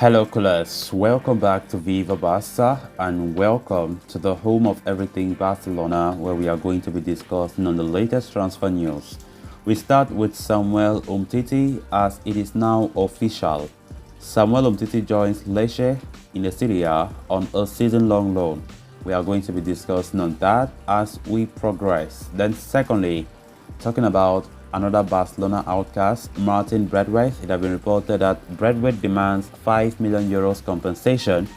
Hello, Coolers. Welcome back to Viva Barca and welcome to the home of everything Barcelona, where we are going to be discussing on the latest transfer news. We start with Samuel Umtiti as it is now official. Samuel Umtiti joins Lecce in the Serie A on a season-long loan. We are going to be discussing on that as we progress. Then secondly, talking about another Barcelona outcast, Martin Braithwaite. It has been reported that Braithwaite demands €5 million compensation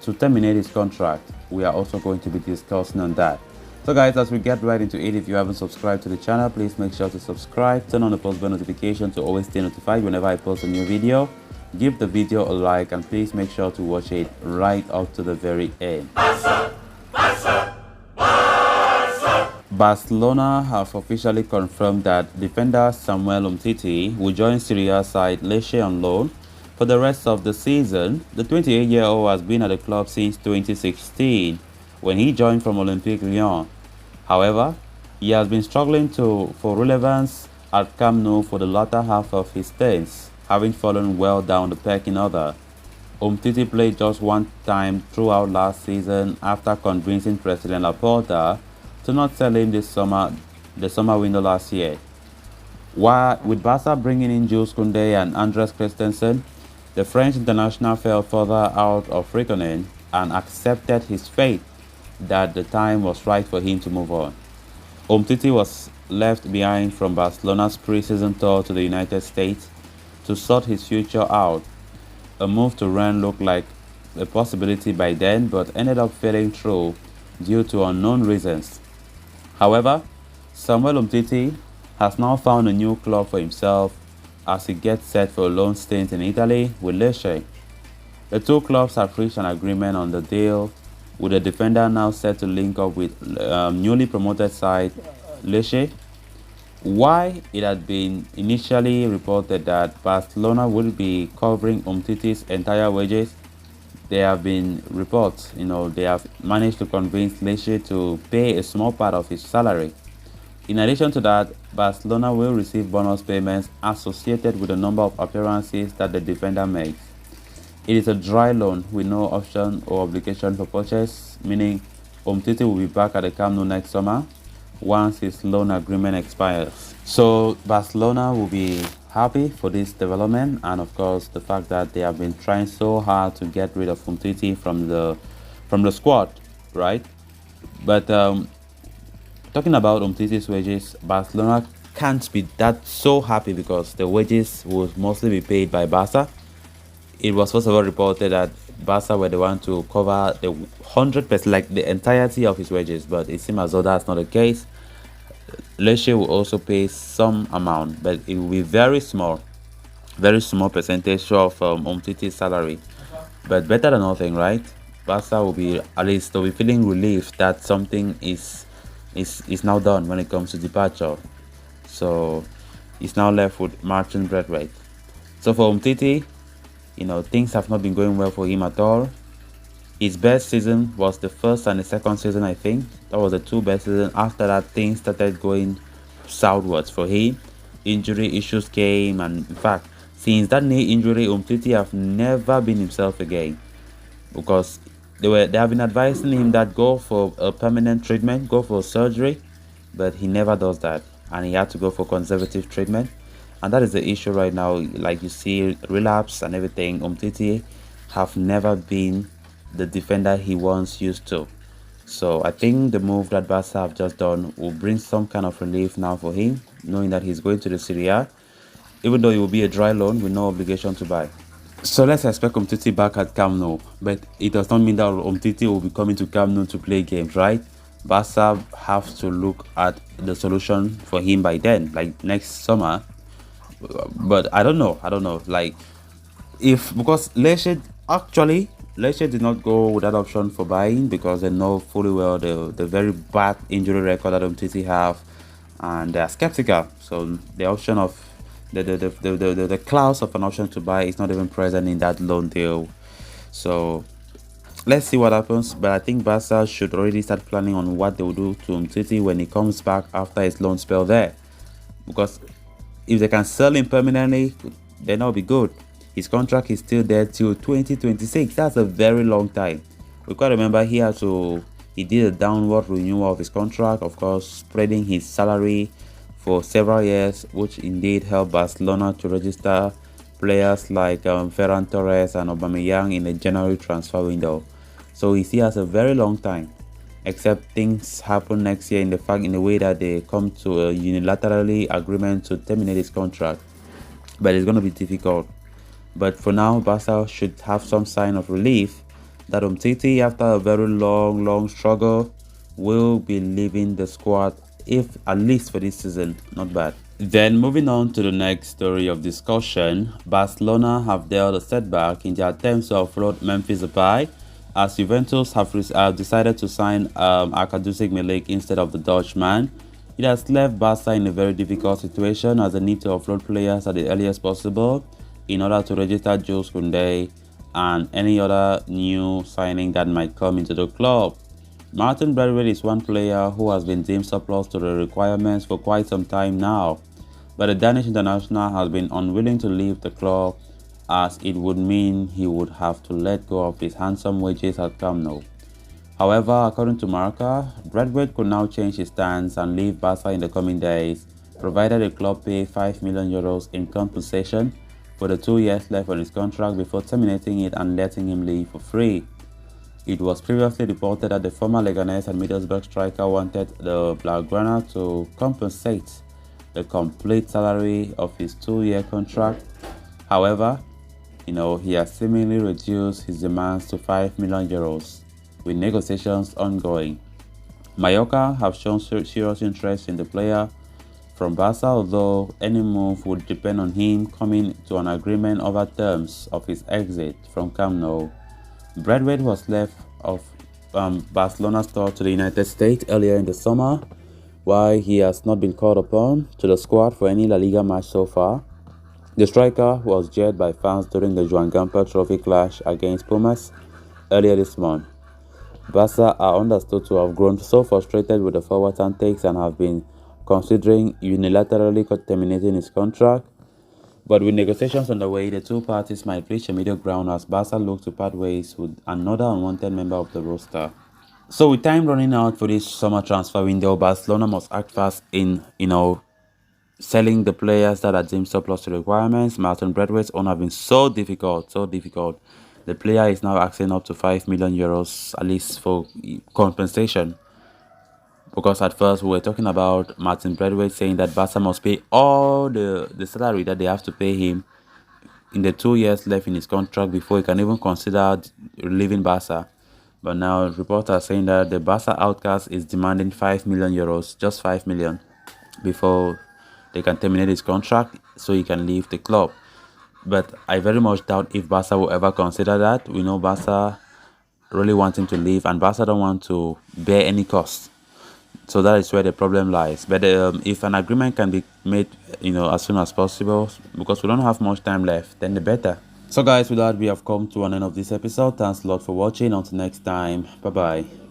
to terminate his contract. We are also going to be discussing on that. So guys, as we get right into it, if you haven't subscribed to the channel, please make sure to subscribe, turn on the post bell notification to always stay notified whenever I post a new video. Give the video a like and please make sure to watch it right up to the very end. Barcelona have officially confirmed that defender Samuel Umtiti will join Serie A side Lecce on loan for the rest of the season. The 28-year-old has been at the club since 2016 when he joined from Olympique Lyon. However, he has been struggling for relevance at Camp Nou for the latter half of his stints, having fallen well down the pecking order. Umtiti played just one time throughout last season after convincing President Laporta to not sell him the summer window last year. While with Barca bringing in Jules Koundé and Andres Christensen, the French international fell further out of reckoning and accepted his fate that the time was right for him to move on. Umtiti was left behind from Barcelona's pre-season tour to the United States to sort his future out. A move to Rennes looked like a possibility by then, but ended up falling through due to unknown reasons. However, Samuel Umtiti has now found a new club for himself as he gets set for a loan stint in Italy with Lecce. The two clubs have reached an agreement on the deal, with the defender now set to link up with newly promoted side Lecce. While it had been initially reported that Barcelona will be covering Umtiti's entire wages, there have been reports, they have managed to convince Lecce to pay a small part of his salary. In addition to that, Barcelona will receive bonus payments associated with the number of appearances that the defender makes. It is a dry loan with no option or obligation for purchase, meaning Umtiti will be back at the Camp Nou next summer once his loan agreement expires. So Barcelona will be happy for this development, and of course the fact that they have been trying so hard to get rid of Umtiti from the squad, right? But talking about Umtiti's wages, Barcelona can't be that so happy because the wages will mostly be paid by Barca. It was first of all reported that Barca were the one to cover the 100%, like the entirety of his wages, but it seems as though that's not the case. Lecce will also pay some amount, but it will be very small percentage of Umtiti's salary. But better than nothing, right? Barca will be, at least they'll be feeling relief that something is now done when it comes to departure. So it's now left with Martin Braithwaite. So for Umtiti, things have not been going well for him at all. His best season was the first and the second season, I think. That was the two best seasons. After that, things started going southwards for him. Injury issues came, and in fact, since that knee injury, Umtiti have never been himself again. Because they have been advising him that go for a permanent treatment, go for surgery, but he never does that, and he had to go for conservative treatment. And that is the issue right now. Like you see, relapse and everything. Umtiti have never been the defender he once used to. So I think the move that Barca have just done will bring some kind of relief now for him, knowing that he's going to the Serie A, even though it will be a dry loan with no obligation to buy. So let's expect Umtiti back at Camp Nou, but it does not mean that Umtiti will be coming to Camp Nou to play games, right? Barca have to look at the solution for him by then, like next summer. But I don't know, like, because Lecce did not go with that option for buying because they know fully well the very bad injury record that Umtiti have, and they are skeptical. So the option of the clause of an option to buy is not even present in that loan deal. So let's see what happens. But I think Barca should already start planning on what they will do to Umtiti when he comes back after his loan spell there, because if they can sell him permanently, then that'll be good. His contract is still there till 2026. That's a very long time. We quite remember he did a downward renewal of his contract, of course, spreading his salary for several years, which indeed helped Barcelona to register players like Ferran Torres and Aubameyang in the January transfer window. So he still has a very long time, except things happen next year in the way that they come to a unilaterally agreement to terminate his contract. But it's going to be difficult. But for now, Barca should have some sign of relief that Umtiti, after a very long struggle, will be leaving the squad, if at least for this season. Not bad. Then moving on to the next story of discussion, Barcelona have dealt a setback in their attempts to offload Memphis Depay, as Juventus have decided to sign Arkadiusz Milik instead of the Dutchman. It has left Barca in a very difficult situation, as they need to offload players at the earliest possible in order to register Jules Koundé and any other new signing that might come into the club. Martin Braithwaite is one player who has been deemed surplus to the requirements for quite some time now, but the Danish international has been unwilling to leave the club, as it would mean he would have to let go of his handsome wages at Camp Nou. However, according to Marca, Braithwaite could now change his stance and leave Barca in the coming days, provided the club pay €5 million in compensation for the 2 years left on his contract before terminating it and letting him leave for free. It was previously reported that the former Leganés and Middlesbrough striker wanted the Blaugrana to compensate the complete salary of his 2-year contract. However, he has seemingly reduced his demands to €5 million, with negotiations ongoing. Mallorca have shown serious interest in the player from Barca, although any move would depend on him coming to an agreement over terms of his exit from Camp Nou. Braithwaite was left of Barcelona's tour to the United States earlier in the summer, while he has not been called upon to the squad for any La Liga match so far. The striker was jeered by fans during the Joan Gamper Trophy clash against Pumas earlier this month. Barca are understood to have grown so frustrated with the forward's antics and have been considering unilaterally terminating his contract. But with negotiations underway, the two parties might reach a middle ground as Barca look to part ways with another unwanted member of the roster. So with time running out for this summer transfer window, Barcelona must act fast in, selling the players that are deemed surplus to requirements. Martin Braithwaite's own have been so difficult. The player is now asking up to €5 million at least for compensation. Because at first we were talking about Martin Braithwaite saying that Barca must pay all the salary that they have to pay him in the 2 years left in his contract before he can even consider leaving Barca. But now reports are saying that the Barca outcast is demanding €5 million, just €5 million, before they can terminate his contract so he can leave the club. But I very much doubt if Barca will ever consider that. We know Barca really want him to leave, and Barca don't want to bear any cost. So that is where the problem lies. But if an agreement can be made, as soon as possible, because we don't have much time left, then the better. So guys, with that, we have come to an end of this episode. Thanks a lot for watching. Until next time, bye bye.